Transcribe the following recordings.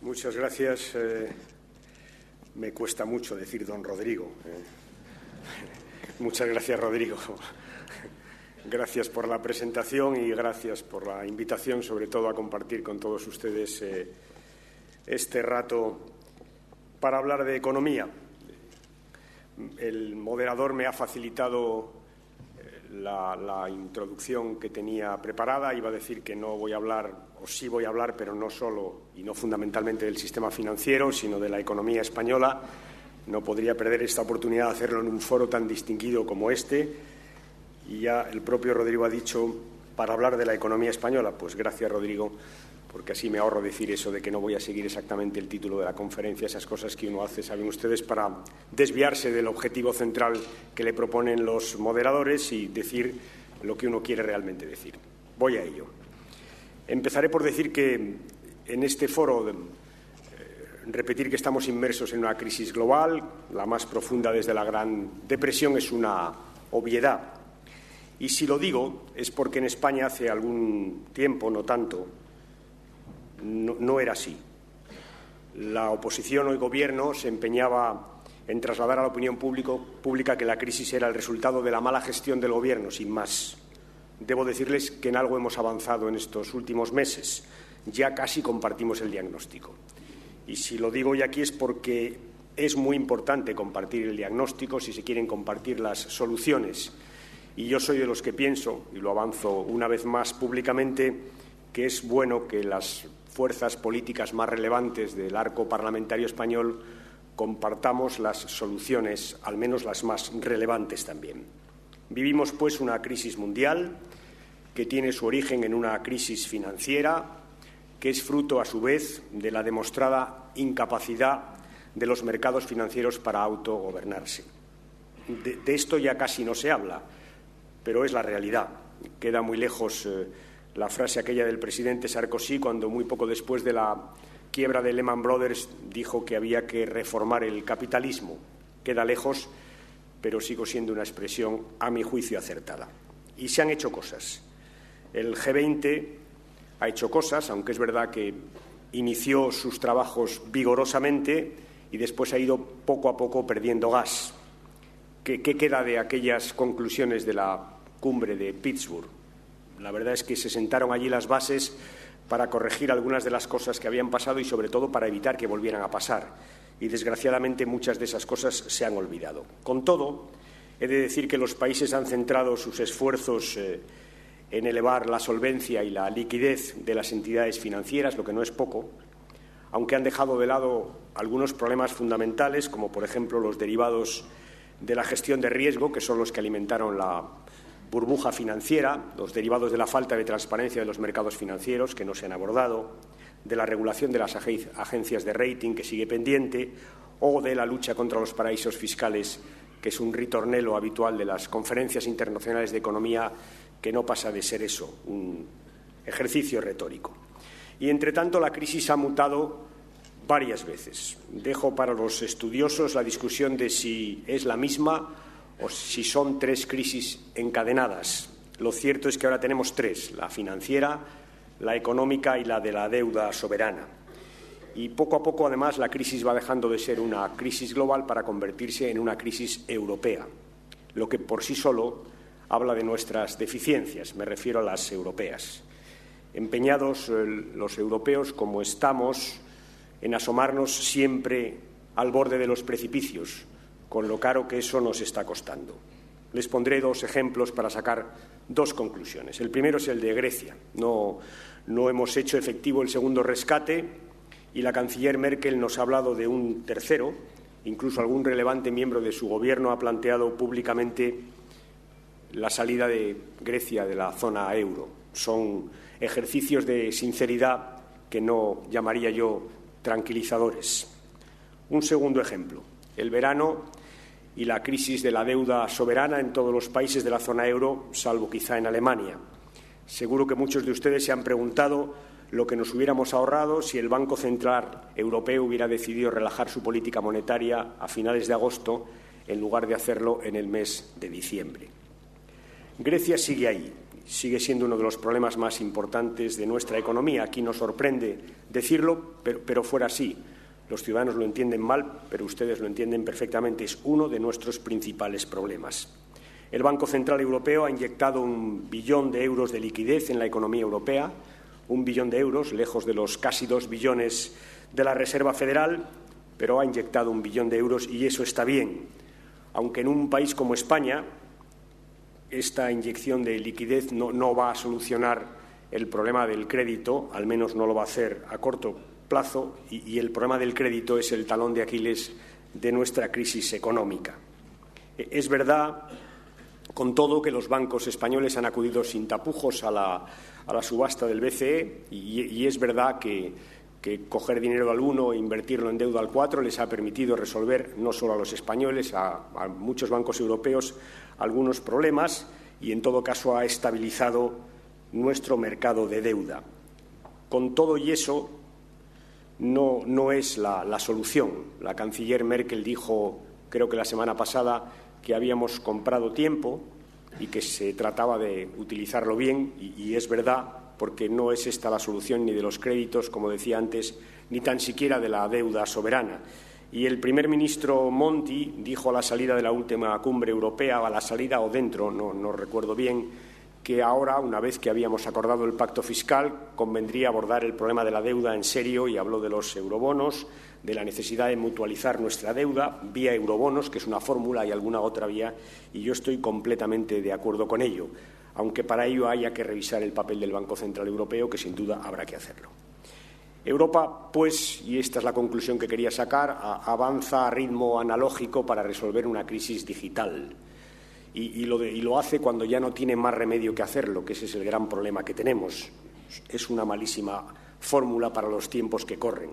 Muchas gracias. Me cuesta mucho decir don Rodrigo. Muchas gracias, Rodrigo. Gracias por la presentación y gracias por la invitación, sobre todo a compartir con todos ustedes este rato para hablar de economía. El moderador me ha facilitado la introducción que tenía preparada. Iba a decir que no voy a hablar, o sí voy a hablar, pero no solo y no fundamentalmente del sistema financiero, sino de la economía española. No podría perder esta oportunidad de hacerlo en un foro tan distinguido como este. Y ya el propio Rodrigo ha dicho, para hablar de la economía española, pues gracias, Rodrigo, porque así me ahorro decir eso de que no voy a seguir exactamente el título de la conferencia, esas cosas que uno hace, saben ustedes, para desviarse del objetivo central que le proponen los moderadores y decir lo que uno quiere realmente decir. Voy a ello. Empezaré por decir que en este foro repetir que estamos inmersos en una crisis global, la más profunda desde la Gran Depresión, es una obviedad. Y si lo digo es porque en España hace algún tiempo, no tanto, no era así. La oposición o el Gobierno se empeñaba en trasladar a la opinión pública que la crisis era el resultado de la mala gestión del Gobierno, sin más. Debo decirles que en algo hemos avanzado en estos últimos meses. Ya casi compartimos el diagnóstico. Y si lo digo hoy aquí es porque es muy importante compartir el diagnóstico si se quieren compartir las soluciones. Y yo soy de los que pienso, y lo avanzo una vez más públicamente, que es bueno que las fuerzas políticas más relevantes del arco parlamentario español compartamos las soluciones, al menos las más relevantes también. Vivimos, pues, una crisis mundial que tiene su origen en una crisis financiera que es fruto, a su vez, de la demostrada incapacidad de los mercados financieros para autogobernarse. De esto ya casi no se habla, pero es la realidad. Queda muy lejos la frase aquella del presidente Sarkozy cuando, muy poco después de la quiebra de Lehman Brothers, dijo que había que reformar el capitalismo. Queda lejos, pero sigo siendo una expresión, a mi juicio, acertada. Y se han hecho cosas. El G20 ha hecho cosas, aunque es verdad que inició sus trabajos vigorosamente y después ha ido poco a poco perdiendo gas. ¿Qué queda de aquellas conclusiones de la cumbre de Pittsburgh? La verdad es que se sentaron allí las bases para corregir algunas de las cosas que habían pasado y, sobre todo, para evitar que volvieran a pasar. Y, desgraciadamente, muchas de esas cosas se han olvidado. Con todo, he de decir que los países han centrado sus esfuerzos en elevar la solvencia y la liquidez de las entidades financieras, lo que no es poco, aunque han dejado de lado algunos problemas fundamentales, como, por ejemplo, los derivados de la gestión de riesgo, que son los que alimentaron la burbuja financiera, los derivados de la falta de transparencia de los mercados financieros, que no se han abordado, de la regulación de las agencias de rating, que sigue pendiente, o de la lucha contra los paraísos fiscales, que es un ritornelo habitual de las conferencias internacionales de economía, que no pasa de ser eso, un ejercicio retórico. Y, entre tanto, la crisis ha mutado varias veces. Dejo para los estudiosos la discusión de si es la misma o si son tres crisis encadenadas. Lo cierto es que ahora tenemos tres: la financiera, la económica y la de la deuda soberana. Y poco a poco, además, la crisis va dejando de ser una crisis global para convertirse en una crisis europea, lo que por sí solo habla de nuestras deficiencias, me refiero a las europeas. Empeñados los europeos, como estamos, en asomarnos siempre al borde de los precipicios, con lo caro que eso nos está costando. Les pondré dos ejemplos para sacar dos conclusiones. El primero es el de Grecia. No hemos hecho efectivo el segundo rescate y la canciller Merkel nos ha hablado de un tercero. Incluso algún relevante miembro de su gobierno ha planteado públicamente la salida de Grecia de la zona euro. Son ejercicios de sinceridad que no llamaría yo tranquilizadores. Un segundo ejemplo: el verano y la crisis de la deuda soberana en todos los países de la zona euro, salvo quizá en Alemania. Seguro que muchos de ustedes se han preguntado lo que nos hubiéramos ahorrado si el Banco Central Europeo hubiera decidido relajar su política monetaria a finales de agosto en lugar de hacerlo en el mes de diciembre. Grecia sigue ahí sigue siendo uno de los problemas más importantes de nuestra economía. Aquí nos sorprende decirlo, pero fuera así. Los ciudadanos lo entienden mal, pero ustedes lo entienden perfectamente. Es uno de nuestros principales problemas. El Banco Central Europeo ha inyectado 1 billón de euros de liquidez en la economía europea, 1 billón de euros, lejos de los casi 2 billones de la Reserva Federal, pero ha inyectado 1 billón de euros y eso está bien. Aunque en un país como España esta inyección de liquidez no va a solucionar el problema del crédito, al menos no lo va a hacer a corto plazo, y el problema del crédito es el talón de Aquiles de nuestra crisis económica. Es verdad, con todo, que los bancos españoles han acudido sin tapujos a la subasta del BCE y es verdad que coger dinero al 1 e invertirlo en deuda al 4 les ha permitido resolver, no solo a los españoles, a muchos bancos europeos, algunos problemas y, en todo caso, ha estabilizado nuestro mercado de deuda. Con todo y eso, no es la solución. La canciller Merkel dijo, creo que la semana pasada, que habíamos comprado tiempo y que se trataba de utilizarlo bien, y es verdad, porque no es esta la solución ni de los créditos, como decía antes, ni tan siquiera de la deuda soberana. Y el primer ministro Monti dijo a la salida de la última cumbre europea, a la salida o dentro, no recuerdo bien, que ahora, una vez que habíamos acordado el pacto fiscal, convendría abordar el problema de la deuda en serio y habló de los eurobonos, de la necesidad de mutualizar nuestra deuda vía eurobonos, que es una fórmula y alguna otra vía, y yo estoy completamente de acuerdo con ello, aunque para ello haya que revisar el papel del Banco Central Europeo, que sin duda habrá que hacerlo. Europa, pues, y esta es la conclusión que quería sacar, avanza a ritmo analógico para resolver una crisis digital. Y lo hace cuando ya no tiene más remedio que hacerlo, que ese es el gran problema que tenemos. Es una malísima fórmula para los tiempos que corren.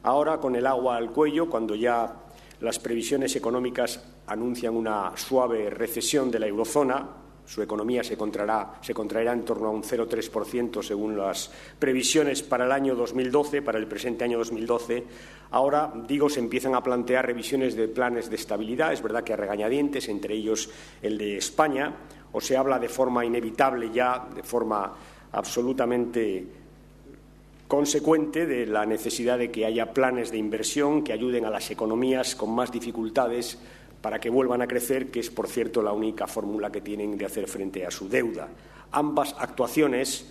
Ahora, con el agua al cuello, cuando ya las previsiones económicas anuncian una suave recesión de la eurozona, su economía se contraerá en torno a un 0,3% según las previsiones para el año 2012, para el presente año 2012. Ahora, se empiezan a plantear revisiones de planes de estabilidad, es verdad que a regañadientes, entre ellos el de España, o se habla de forma inevitable ya, de forma absolutamente consecuente, de la necesidad de que haya planes de inversión que ayuden a las economías con más dificultades para que vuelvan a crecer, que es, por cierto, la única fórmula que tienen de hacer frente a su deuda. Ambas actuaciones,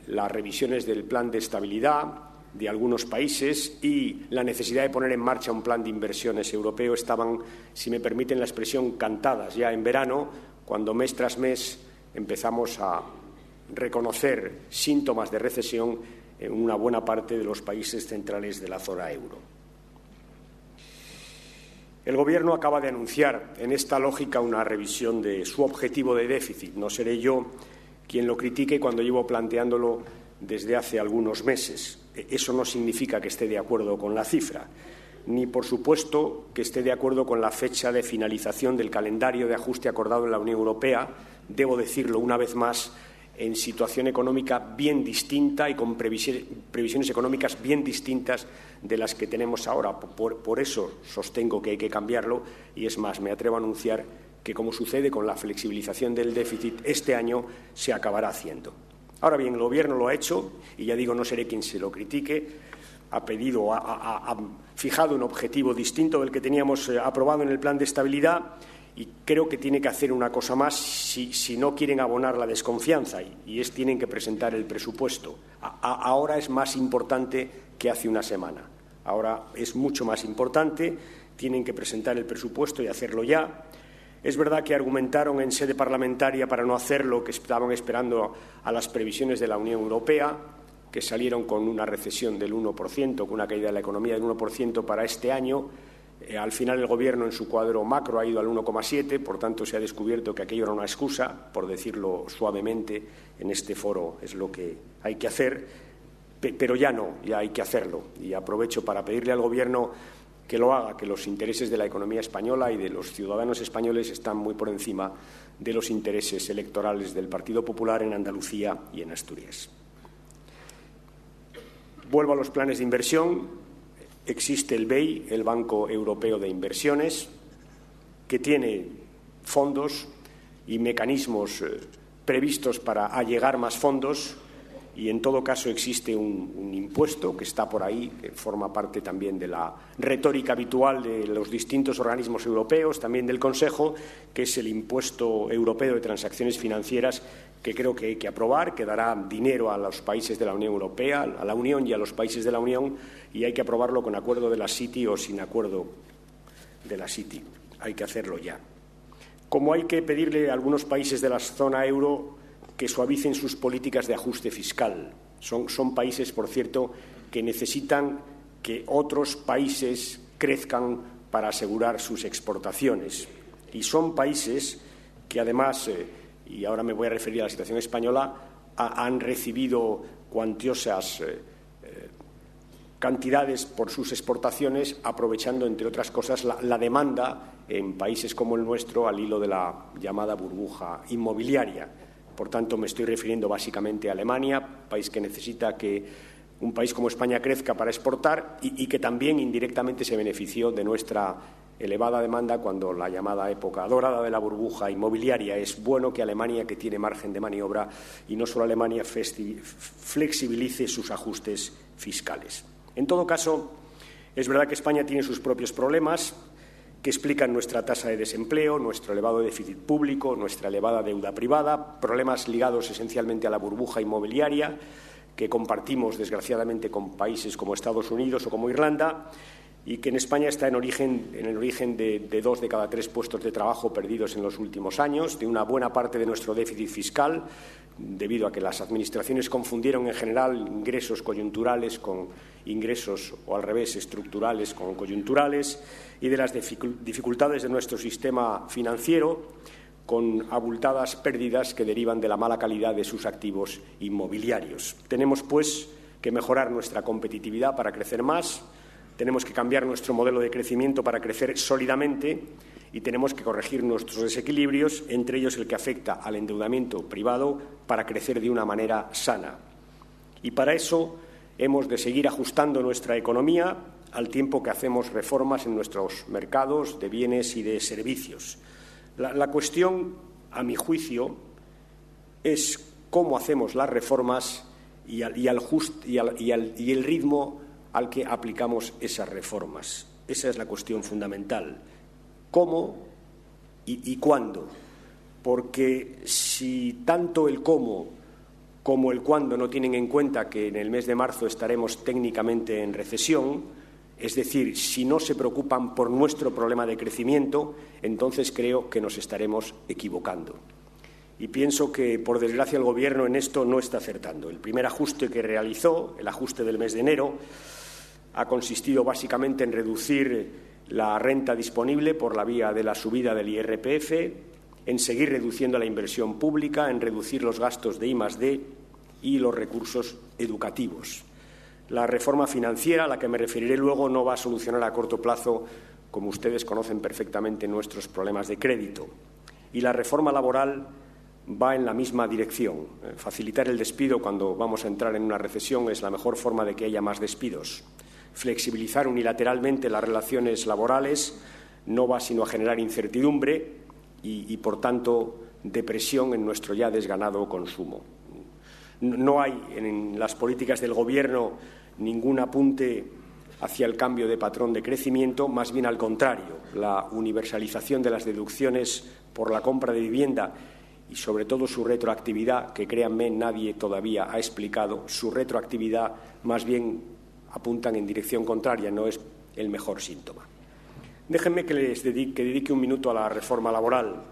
las revisiones del plan de estabilidad de algunos países y la necesidad de poner en marcha un plan de inversiones europeo, estaban, si me permiten la expresión, cantadas ya en verano, cuando mes tras mes empezamos a reconocer síntomas de recesión en una buena parte de los países centrales de la zona euro. El Gobierno acaba de anunciar en esta lógica una revisión de su objetivo de déficit. No seré yo quien lo critique cuando llevo planteándolo desde hace algunos meses. Eso no significa que esté de acuerdo con la cifra, ni, por supuesto, que esté de acuerdo con la fecha de finalización del calendario de ajuste acordado en la Unión Europea. Debo decirlo una vez más, en situación económica bien distinta y con previsiones económicas bien distintas de las que tenemos ahora. Por eso sostengo que hay que cambiarlo y, es más, me atrevo a anunciar que, como sucede con la flexibilización del déficit, este año se acabará haciendo. Ahora bien, el Gobierno lo ha hecho y, ya digo, no seré quien se lo critique. Ha fijado un objetivo distinto del que teníamos aprobado en el plan de estabilidad. Y creo que tiene que hacer una cosa más si no quieren abonar la desconfianza, y tienen que presentar el presupuesto. Ahora es más importante que hace una semana. Ahora es mucho más importante, tienen que presentar el presupuesto y hacerlo ya. Es verdad que argumentaron en sede parlamentaria para no hacerlo, que estaban esperando a las previsiones de la Unión Europea, que salieron con una recesión del 1%, con una caída de la economía del 1% para este año. Al final el Gobierno en su cuadro macro ha ido al 1,7, por tanto se ha descubierto que aquello era una excusa, por decirlo suavemente, en este foro es lo que hay que hacer, pero ya hay que hacerlo. Y aprovecho para pedirle al Gobierno que lo haga, que los intereses de la economía española y de los ciudadanos españoles están muy por encima de los intereses electorales del Partido Popular en Andalucía y en Asturias. Vuelvo a los planes de inversión. Existe el BEI, el Banco Europeo de Inversiones, que tiene fondos y mecanismos previstos para allegar más fondos y, en todo caso, existe un impuesto que está por ahí, que forma parte también de la retórica habitual de los distintos organismos europeos, también del Consejo, que es el impuesto europeo de transacciones financieras, que creo que hay que aprobar, que dará dinero a los países de la Unión Europea, a la Unión y a los países de la Unión, y hay que aprobarlo con acuerdo de la City o sin acuerdo de la City. Hay que hacerlo ya. Como hay que pedirle a algunos países de la zona euro que suavicen sus políticas de ajuste fiscal. Son países, por cierto, que necesitan que otros países crezcan para asegurar sus exportaciones. Y son países que, además, y ahora me voy a referir a la situación española, han recibido cuantiosas cantidades por sus exportaciones, aprovechando, entre otras cosas, la demanda en países como el nuestro al hilo de la llamada burbuja inmobiliaria. Por tanto, me estoy refiriendo básicamente a Alemania, país que necesita que un país como España crezca para exportar y que también indirectamente se benefició de nuestra elevada demanda cuando la llamada época dorada de la burbuja inmobiliaria. Es bueno que Alemania, que tiene margen de maniobra, y no solo Alemania, flexibilice sus ajustes fiscales. En todo caso, es verdad que España tiene sus propios problemas que explican nuestra tasa de desempleo, nuestro elevado déficit público, nuestra elevada deuda privada, problemas ligados esencialmente a la burbuja inmobiliaria que compartimos, desgraciadamente, con países como Estados Unidos o como Irlanda, y que en España está en el origen de 2 de cada 3 puestos de trabajo perdidos en los últimos años, de una buena parte de nuestro déficit fiscal, debido a que las administraciones confundieron en general ingresos coyunturales con ingresos, o al revés, estructurales con coyunturales, y de las dificultades de nuestro sistema financiero, con abultadas pérdidas que derivan de la mala calidad de sus activos inmobiliarios. Tenemos, pues, que mejorar nuestra competitividad para crecer más. Tenemos que cambiar nuestro modelo de crecimiento para crecer sólidamente y tenemos que corregir nuestros desequilibrios, entre ellos el que afecta al endeudamiento privado, para crecer de una manera sana. Y para eso hemos de seguir ajustando nuestra economía al tiempo que hacemos reformas en nuestros mercados de bienes y de servicios. La cuestión, a mi juicio, es cómo hacemos las reformas y el ritmo al que aplicamos esas reformas. Esa es la cuestión fundamental. ¿Cómo y cuándo? Porque si tanto el cómo como el cuándo no tienen en cuenta que en el mes de marzo estaremos técnicamente en recesión, es decir, si no se preocupan por nuestro problema de crecimiento, entonces creo que nos estaremos equivocando. Y pienso que, por desgracia, el Gobierno en esto no está acertando. El primer ajuste que realizó, el ajuste del mes de enero, ha consistido básicamente en reducir la renta disponible por la vía de la subida del IRPF, en seguir reduciendo la inversión pública, en reducir los gastos de I+D y los recursos educativos. La reforma financiera, a la que me referiré luego, no va a solucionar a corto plazo, como ustedes conocen perfectamente, nuestros problemas de crédito. Y la reforma laboral va en la misma dirección. Facilitar el despido cuando vamos a entrar en una recesión es la mejor forma de que haya más despidos. Flexibilizar unilateralmente las relaciones laborales no va sino a generar incertidumbre y por tanto, depresión en nuestro ya desganado consumo. No hay en las políticas del Gobierno ningún apunte hacia el cambio de patrón de crecimiento, más bien al contrario. La universalización de las deducciones por la compra de vivienda y, sobre todo, su retroactividad, que, créanme, nadie todavía ha explicado, su retroactividad más bien apuntan en dirección contraria, no es el mejor síntoma. Déjenme que dedique un minuto a la reforma laboral.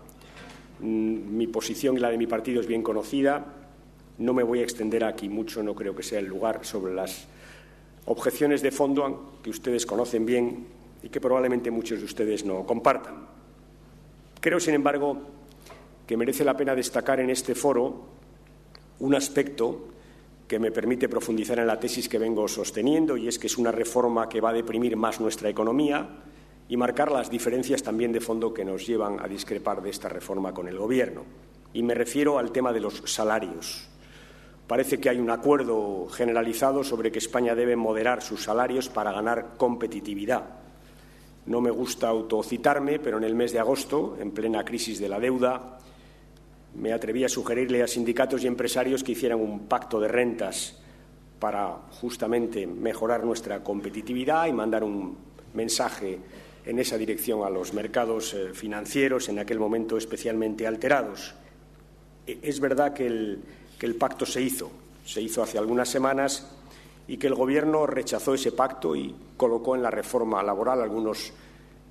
Mi posición y la de mi partido es bien conocida. No me voy a extender aquí mucho, no creo que sea el lugar, sobre las objeciones de fondo que ustedes conocen bien y que probablemente muchos de ustedes no compartan. Creo, sin embargo, que merece la pena destacar en este foro un aspecto que me permite profundizar en la tesis que vengo sosteniendo, y es que es una reforma que va a deprimir más nuestra economía y marcar las diferencias también de fondo que nos llevan a discrepar de esta reforma con el Gobierno. Y me refiero al tema de los salarios. Parece que hay un acuerdo generalizado sobre que España debe moderar sus salarios para ganar competitividad. No me gusta autocitarme, pero en el mes de agosto, en plena crisis de la deuda, me atreví a sugerirle a sindicatos y empresarios que hicieran un pacto de rentas para justamente mejorar nuestra competitividad y mandar un mensaje en esa dirección a los mercados financieros, en aquel momento especialmente alterados. Es verdad que el pacto se hizo hace algunas semanas y que el Gobierno rechazó ese pacto y colocó en la reforma laboral algunos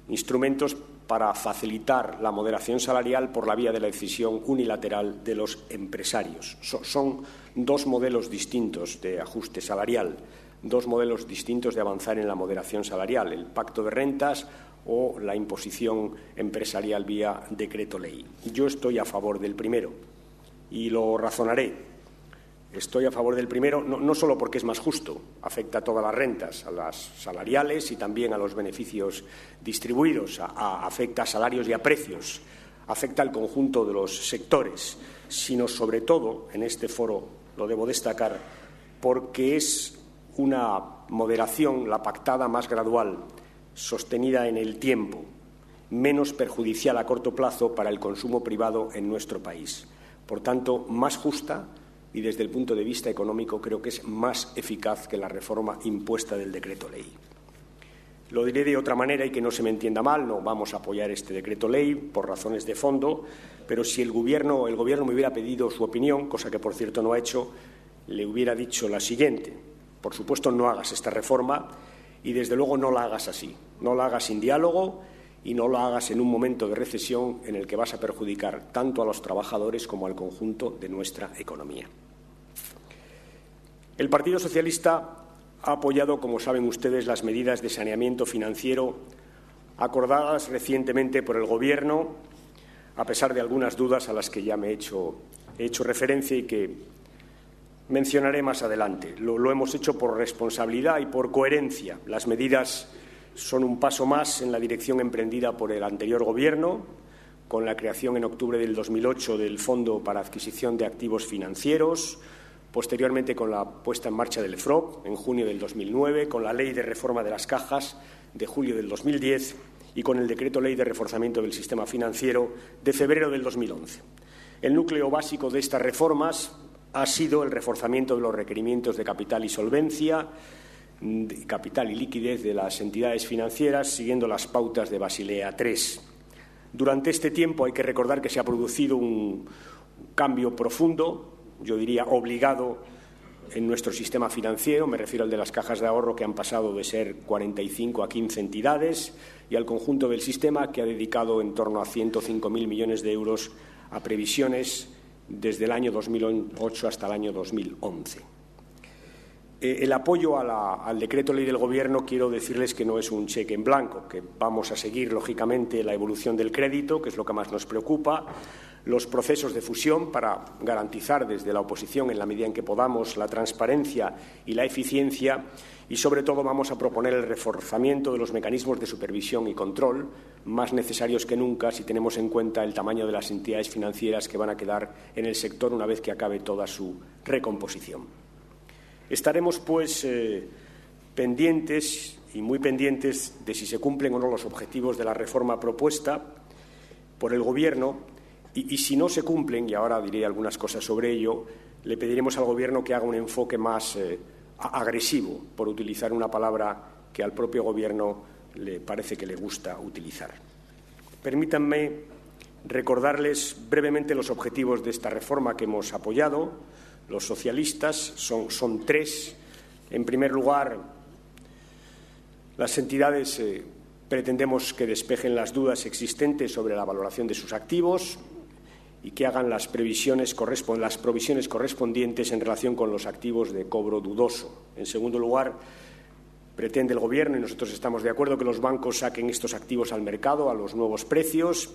instrumentos para facilitar la moderación salarial por la vía de la decisión unilateral de los empresarios. Son dos modelos distintos de ajuste salarial, dos modelos distintos de avanzar en la moderación salarial, el pacto de rentas o la imposición empresarial vía decreto ley. Yo estoy a favor del primero y lo razonaré. Estoy a favor del primero no solo porque es más justo, afecta a todas las rentas, a las salariales y también a los beneficios distribuidos, afecta a salarios y a precios, afecta al conjunto de los sectores, sino sobre todo, en este foro lo debo destacar, porque es una moderación, la pactada, más gradual, sostenida en el tiempo, menos perjudicial a corto plazo para el consumo privado en nuestro país. Por tanto, más justa y, desde el punto de vista económico, creo que es más eficaz que la reforma impuesta del decreto ley. Lo diré de otra manera y que no se me entienda mal, no vamos a apoyar este decreto ley por razones de fondo, pero si el Gobierno me hubiera pedido su opinión, cosa que por cierto no ha hecho, le hubiera dicho la siguiente: por supuesto, no hagas esta reforma y, desde luego, no la hagas así, no la hagas sin diálogo y no la hagas en un momento de recesión en el que vas a perjudicar tanto a los trabajadores como al conjunto de nuestra economía. El Partido Socialista ha apoyado, como saben ustedes, las medidas de saneamiento financiero acordadas recientemente por el Gobierno, a pesar de algunas dudas a las que ya he hecho referencia y que mencionaré más adelante. Lo hemos hecho por responsabilidad y por coherencia. Las medidas son un paso más en la dirección emprendida por el anterior Gobierno, con la creación en octubre del 2008 del Fondo para Adquisición de Activos Financieros, posteriormente con la puesta en marcha del FROB en junio del 2009, con la Ley de Reforma de las Cajas de julio del 2010 y con el Decreto Ley de Reforzamiento del Sistema Financiero de febrero del 2011. El núcleo básico de estas reformas ha sido el reforzamiento de los requerimientos de capital y solvencia, de capital y liquidez de las entidades financieras, siguiendo las pautas de Basilea III. Durante este tiempo hay que recordar que se ha producido un cambio profundo, yo diría obligado, en nuestro sistema financiero. Me refiero al de las cajas de ahorro, que han pasado de ser 45 a 15 entidades, y al conjunto del sistema, que ha dedicado en torno a 105.000 millones de euros a previsiones desde el año 2008 hasta el año 2011. El apoyo al decreto ley del Gobierno, quiero decirles que no es un cheque en blanco, que vamos a seguir, lógicamente, la evolución del crédito, que es lo que más nos preocupa, los procesos de fusión para garantizar desde la oposición, en la medida en que podamos, la transparencia y la eficiencia, y sobre todo vamos a proponer el reforzamiento de los mecanismos de supervisión y control, más necesarios que nunca si tenemos en cuenta el tamaño de las entidades financieras que van a quedar en el sector una vez que acabe toda su recomposición. Estaremos, pues, pendientes y muy pendientes de si se cumplen o no los objetivos de la reforma propuesta por el Gobierno y si no se cumplen, y ahora diré algunas cosas sobre ello, le pediremos al Gobierno que haga un enfoque más agresivo, por utilizar una palabra que al propio Gobierno le parece que le gusta utilizar. Permítanme recordarles brevemente los objetivos de esta reforma que hemos apoyado. Los socialistas son tres. En primer lugar, las entidades pretendemos que despejen las dudas existentes sobre la valoración de sus activos y que hagan las provisiones correspondientes en relación con los activos de cobro dudoso. En segundo lugar, pretende el Gobierno, y nosotros estamos de acuerdo, que los bancos saquen estos activos al mercado a los nuevos precios,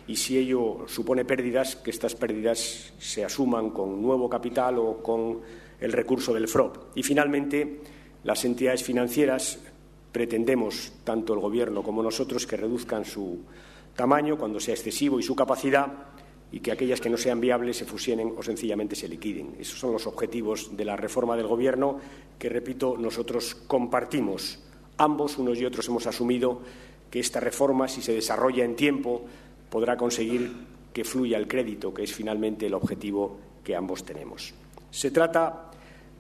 y si ello supone pérdidas, que estas pérdidas se asuman con nuevo capital o con el recurso del FROB. Y, finalmente, las entidades financieras pretendemos, tanto el Gobierno como nosotros, que reduzcan su tamaño cuando sea excesivo y su capacidad, y que aquellas que no sean viables se fusionen o sencillamente se liquiden. Esos son los objetivos de la reforma del Gobierno que, repito, nosotros compartimos. Ambos, unos y otros, hemos asumido que esta reforma, si se desarrolla en tiempo, podrá conseguir que fluya el crédito, que es finalmente el objetivo que ambos tenemos. Se trata,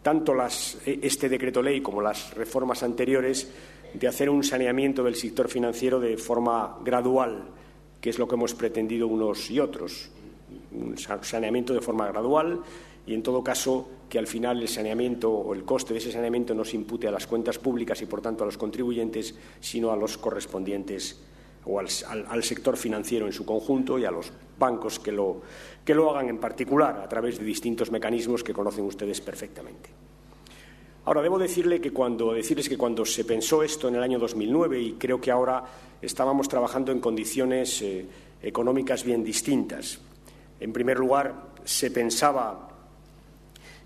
tanto este decreto ley como las reformas anteriores, de hacer un saneamiento del sector financiero de forma gradual, que es lo que hemos pretendido unos y otros. Un saneamiento de forma gradual y, en todo caso, que al final el saneamiento o el coste de ese saneamiento no se impute a las cuentas públicas y, por tanto, a los contribuyentes, sino a los correspondientes o al sector financiero en su conjunto y a los bancos que lo hagan en particular a través de distintos mecanismos que conocen ustedes perfectamente. Ahora, debo decirles que cuando se pensó esto en el año 2009, y creo que ahora estábamos trabajando en condiciones económicas bien distintas. En primer lugar, se pensaba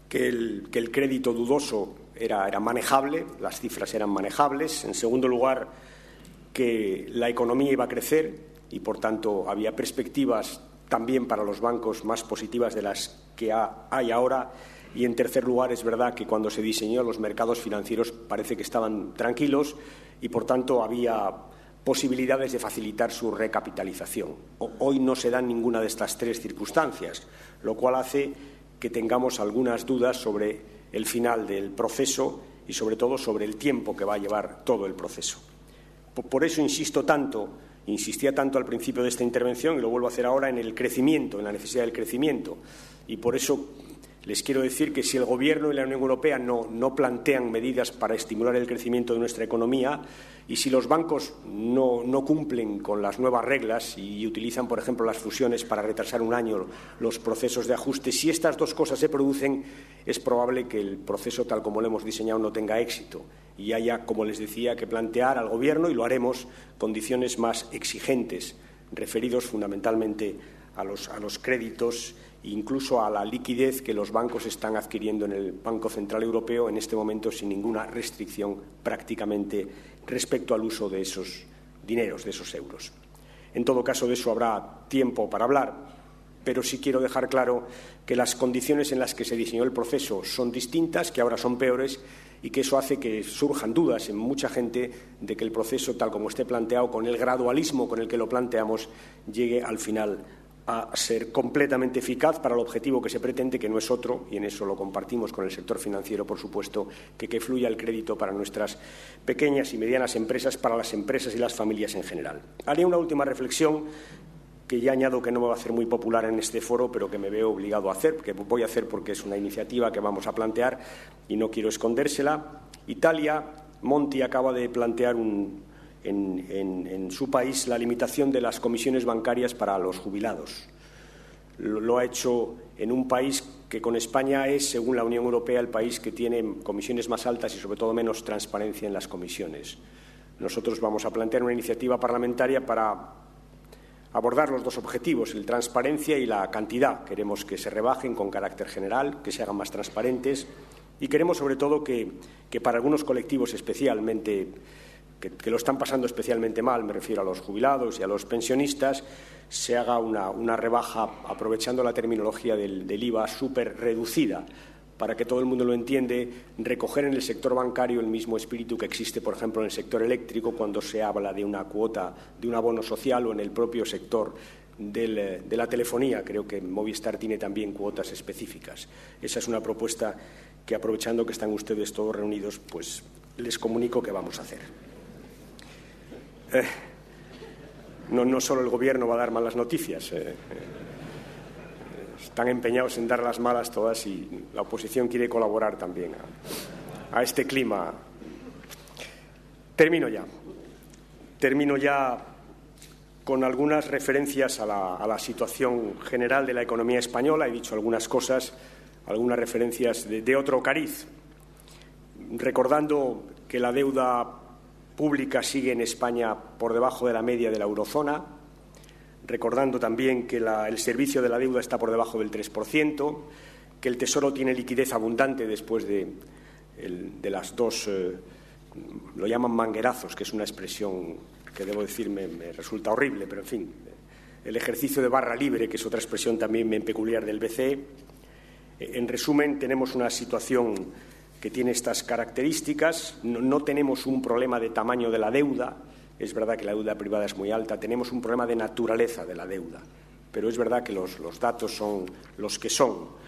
que el crédito dudoso era manejable, las cifras eran manejables. En segundo lugar, que la economía iba a crecer y, por tanto, había perspectivas también para los bancos más positivas de las que hay ahora. Y, en tercer lugar, es verdad que cuando se diseñó los mercados financieros parece que estaban tranquilos y, por tanto, había posibilidades de facilitar su recapitalización. Hoy no se dan ninguna de estas tres circunstancias, lo cual hace que tengamos algunas dudas sobre el final del proceso y, sobre todo, sobre el tiempo que va a llevar todo el proceso. Por eso insistía tanto al principio de esta intervención, y lo vuelvo a hacer ahora, en el crecimiento, en la necesidad del crecimiento. Y por eso les quiero decir que si el Gobierno y la Unión Europea no plantean medidas para estimular el crecimiento de nuestra economía, y si los bancos no cumplen con las nuevas reglas y utilizan, por ejemplo, las fusiones para retrasar un año los procesos de ajuste, si estas dos cosas se producen, es probable que el proceso, tal como lo hemos diseñado, no tenga éxito y haya, como les decía, que plantear al Gobierno, y lo haremos, condiciones más exigentes, referidos fundamentalmente a los créditos, incluso a la liquidez que los bancos están adquiriendo en el Banco Central Europeo en este momento, sin ninguna restricción prácticamente respecto al uso de esos dineros, de esos euros. En todo caso, de eso habrá tiempo para hablar, pero sí quiero dejar claro que las condiciones en las que se diseñó el proceso son distintas, que ahora son peores, y que eso hace que surjan dudas en mucha gente de que el proceso, tal como esté planteado, con el gradualismo con el que lo planteamos, llegue al final a ser completamente eficaz para el objetivo que se pretende, que no es otro, y en eso lo compartimos con el sector financiero, por supuesto, que fluya el crédito para nuestras pequeñas y medianas empresas, para las empresas y las familias en general. Haré una última reflexión que ya añado que no me va a hacer muy popular en este foro, pero que me veo obligado a hacer, que voy a hacer porque es una iniciativa que vamos a plantear y no quiero escondérsela. Italia, Monti acaba de plantear en su país la limitación de las comisiones bancarias para los jubilados. Lo ha hecho en un país que con España es, según la Unión Europea, el país que tiene comisiones más altas y, sobre todo, menos transparencia en las comisiones. Nosotros vamos a plantear una iniciativa parlamentaria para abordar los dos objetivos, el transparencia y la cantidad. Queremos que se rebajen con carácter general, que se hagan más transparentes, y queremos, sobre todo, que para algunos colectivos especialmente que lo están pasando especialmente mal, me refiero a los jubilados y a los pensionistas, se haga una rebaja, aprovechando la terminología del IVA, súper reducida, para que todo el mundo lo entiende, recoger en el sector bancario el mismo espíritu que existe, por ejemplo, en el sector eléctrico, cuando se habla de una cuota, de un abono social, o en el propio sector de la telefonía. Creo que Movistar tiene también cuotas específicas. Esa es una propuesta que, aprovechando que están ustedes todos reunidos, pues les comunico que vamos a hacer. No solo el Gobierno va a dar malas noticias, están empeñados en dar las malas todas, y la oposición quiere colaborar también a este clima. Termino ya con algunas referencias a la situación general de la economía española. He dicho algunas cosas, algunas referencias de otro cariz, recordando que la deuda pública sigue en España por debajo de la media de la eurozona, recordando también que el servicio de la deuda está por debajo del 3%, que el Tesoro tiene liquidez abundante después de las dos, lo llaman manguerazos, que es una expresión que, debo decir, me resulta horrible, pero en fin, el ejercicio de barra libre, que es otra expresión también bien peculiar del BCE. En resumen, tenemos una situación que tiene estas características. No tenemos un problema de tamaño de la deuda. Es verdad que la deuda privada es muy alta. Tenemos un problema de naturaleza de la deuda. pero es verdad que los datos son los que son.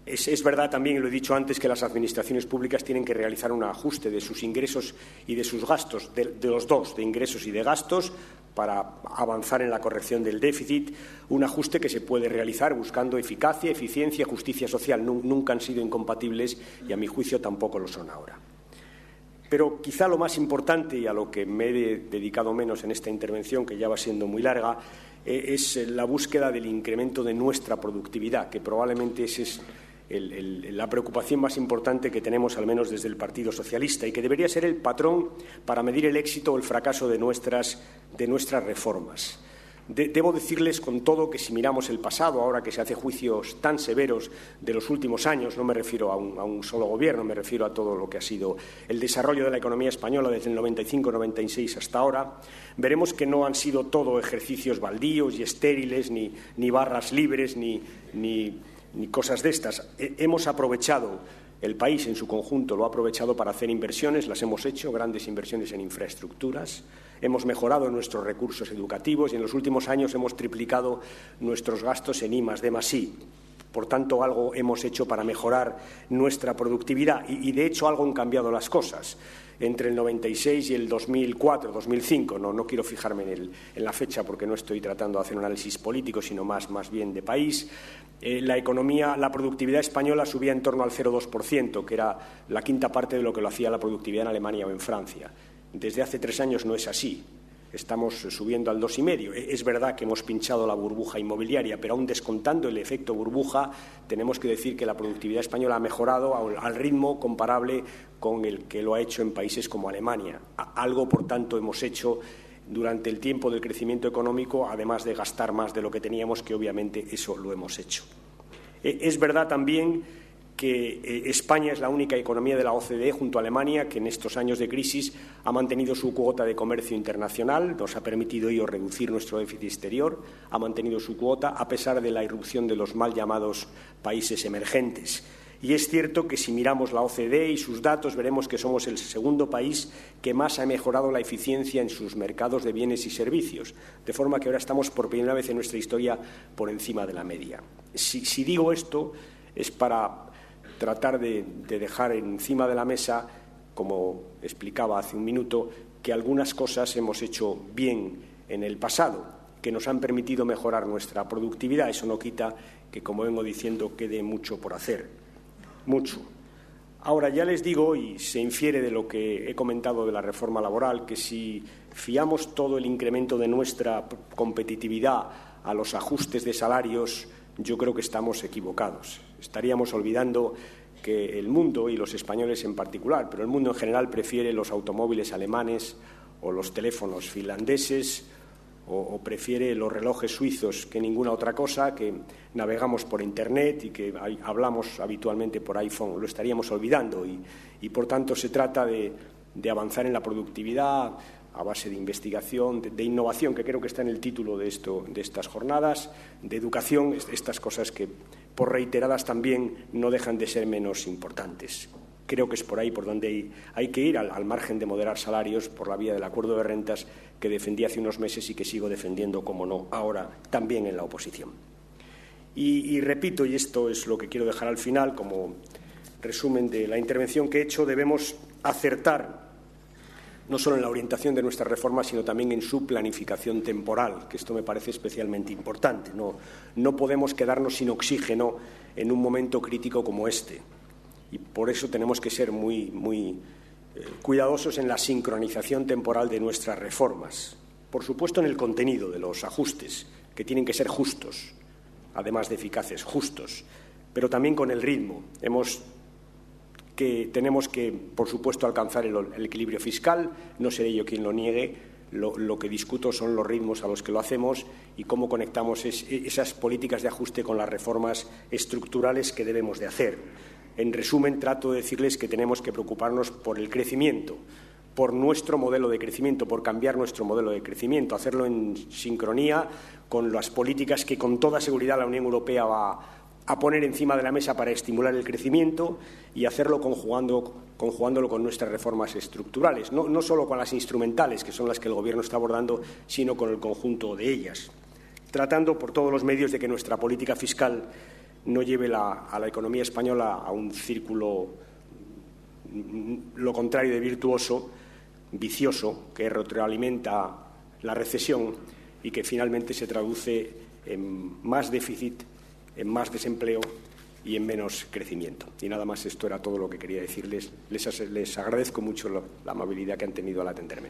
Es verdad también, y lo he dicho antes, que las administraciones públicas tienen que realizar un ajuste de sus ingresos y de sus gastos, de los dos, de ingresos y de gastos, para avanzar en la corrección del déficit, un ajuste que se puede realizar buscando eficacia, eficiencia, justicia social. Nunca han sido incompatibles y, a mi juicio, tampoco lo son ahora. Pero quizá lo más importante, y a lo que me he dedicado menos en esta intervención, que ya va siendo muy larga, es la búsqueda del incremento de nuestra productividad, que probablemente esa es la preocupación más importante que tenemos, al menos desde el Partido Socialista, y que debería ser el patrón para medir el éxito o el fracaso de nuestras reformas. Debo decirles con todo que si miramos el pasado, ahora que se hace juicios tan severos de los últimos años, no me refiero a un solo gobierno, me refiero a todo lo que ha sido el desarrollo de la economía española desde el 95-96 hasta ahora, veremos que no han sido todo ejercicios baldíos y estériles, ni barras libres, ni cosas de estas. Hemos aprovechado, el país en su conjunto lo ha aprovechado para hacer inversiones, las hemos hecho, grandes inversiones en infraestructuras. Hemos mejorado nuestros recursos educativos y en los últimos años hemos triplicado nuestros gastos en I+D+I. Por tanto, algo hemos hecho para mejorar nuestra productividad y de hecho, algo han cambiado las cosas. Entre el 96 y el 2004, 2005, no quiero fijarme en la fecha porque no estoy tratando de hacer un análisis político, sino más bien de país, la productividad española subía en torno al 0,2%, que era la quinta parte de lo que lo hacía la productividad en Alemania o en Francia. Desde hace 3 años no es así. Estamos subiendo al 2,5. Es verdad que hemos pinchado la burbuja inmobiliaria, pero aún descontando el efecto burbuja, tenemos que decir que la productividad española ha mejorado al ritmo comparable con el que lo ha hecho en países como Alemania. Algo, por tanto, hemos hecho durante el tiempo del crecimiento económico, además de gastar más de lo que teníamos, que obviamente eso lo hemos hecho. Es verdad también que España es la única economía de la OCDE, junto a Alemania, que en estos años de crisis ha mantenido su cuota de comercio internacional, nos ha permitido ello reducir nuestro déficit exterior, ha mantenido su cuota a pesar de la irrupción de los mal llamados países emergentes. Y es cierto que si miramos la OCDE y sus datos, veremos que somos el segundo país que más ha mejorado la eficiencia en sus mercados de bienes y servicios, de forma que ahora estamos por primera vez en nuestra historia por encima de la media. Si digo esto es para tratar de dejar encima de la mesa, como explicaba hace un minuto, que algunas cosas hemos hecho bien en el pasado, que nos han permitido mejorar nuestra productividad. Eso no quita que, como vengo diciendo, quede mucho por hacer. Mucho. Ahora, ya les digo, y se infiere de lo que he comentado de la reforma laboral, que si fiamos todo el incremento de nuestra competitividad a los ajustes de salarios, yo creo que estamos equivocados. Estaríamos olvidando que el mundo, y los españoles en particular, pero el mundo en general prefiere los automóviles alemanes o los teléfonos finlandeses o prefiere los relojes suizos que ninguna otra cosa, que navegamos por Internet y que hablamos habitualmente por iPhone. Lo estaríamos olvidando y por tanto, se trata de avanzar en la productividad a base de investigación, de innovación, que creo que está en el título de estas jornadas, de educación, estas cosas que, por reiteradas también, no dejan de ser menos importantes. Creo que es por ahí por donde hay que ir, al margen de moderar salarios por la vía del acuerdo de rentas que defendí hace unos meses y que sigo defendiendo, como no, ahora también en la oposición. Y repito, y esto es lo que quiero dejar al final como resumen de la intervención que he hecho, debemos acertar no solo en la orientación de nuestras reformas, sino también en su planificación temporal, que esto me parece especialmente importante. No podemos quedarnos sin oxígeno en un momento crítico como este. Y por eso tenemos que ser muy cuidadosos en la sincronización temporal de nuestras reformas. Por supuesto, en el contenido de los ajustes, que tienen que ser justos, además de eficaces, justos, pero también con el ritmo. Tenemos que, por supuesto, alcanzar el equilibrio fiscal. No seré yo quien lo niegue. Lo que discuto son los ritmos a los que lo hacemos y cómo conectamos esas políticas de ajuste con las reformas estructurales que debemos de hacer. En resumen, trato de decirles que tenemos que preocuparnos por el crecimiento, por nuestro modelo de crecimiento, por cambiar nuestro modelo de crecimiento, hacerlo en sincronía con las políticas que, con toda seguridad, la Unión Europea va a poner encima de la mesa para estimular el crecimiento y hacerlo conjugándolo con nuestras reformas estructurales, no solo con las instrumentales, que son las que el Gobierno está abordando, sino con el conjunto de ellas. tratando por todos los medios de que nuestra política fiscal no lleve a la economía española a un círculo, lo contrario de virtuoso, vicioso, que retroalimenta la recesión y que finalmente se traduce en más déficit, en más desempleo y en menos crecimiento. Y nada más, esto era todo lo que quería decirles. Les agradezco mucho la amabilidad que han tenido al atenderme.